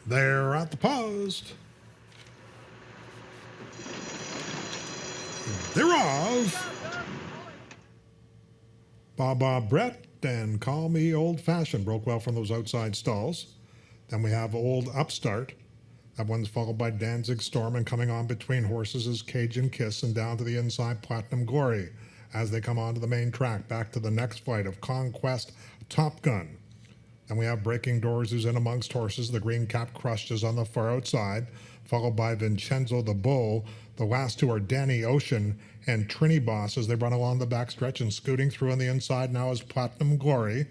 They're at the post. They're off. Baba Brett and Call Me Old Fashioned broke well from those outside stalls. Then we have Old Upstart. That one's followed by Danzig Storm, and coming on between horses is Cajun Kiss, and down to the inside Platinum Glory as they come onto the main track. Back to the next flight of Conquest Top Gun. Then we have Breaking Doors, who's in amongst horses. The Green Cap Crushed is on the far outside, followed by Vincenzo the Bull. The last two are Danny Ocean and Trini Boss as they run along the backstretch, and scooting through on the inside now is Platinum Glory.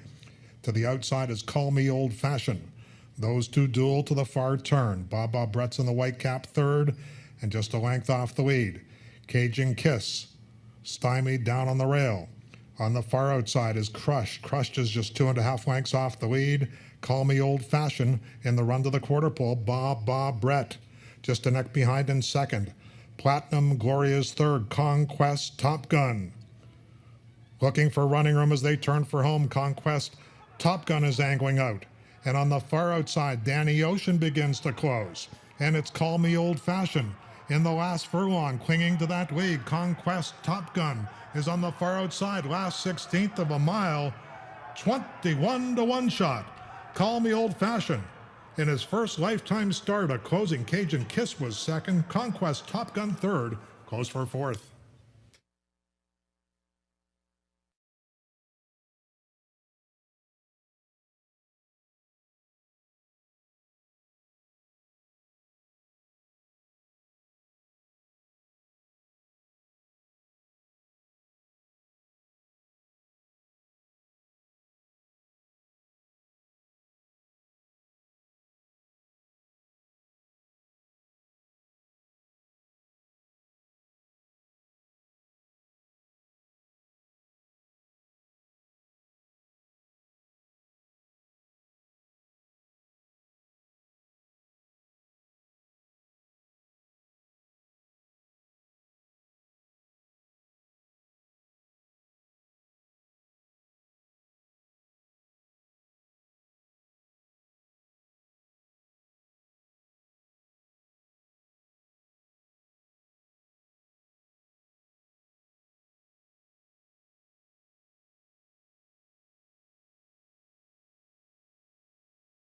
To the outside is Call Me Old Fashioned. Those two duel to the far turn. Baba Brett's in the white cap third, and just a length off the lead. Cajun Kiss, stymied down on the rail. On the far outside is Crush. Crushed is just 2.5 lengths off the lead. Call Me Old Fashioned in the run to the quarter pole. Baba Brett just a neck behind in second. Platinum Glory is third. Conquest Top Gun looking for running room as they turn for home. Conquest Top Gun is angling out. And on the far outside, Danny Ocean begins to close. And it's Call Me Old Fashioned in the last furlong, clinging to that lead. Conquest Top Gun is on the far outside, last 16th of a mile, 21 to 1 shot. Call Me Old Fashioned in his first lifetime start. A closing Cajun Kiss was second. Conquest Top Gun third, close for fourth.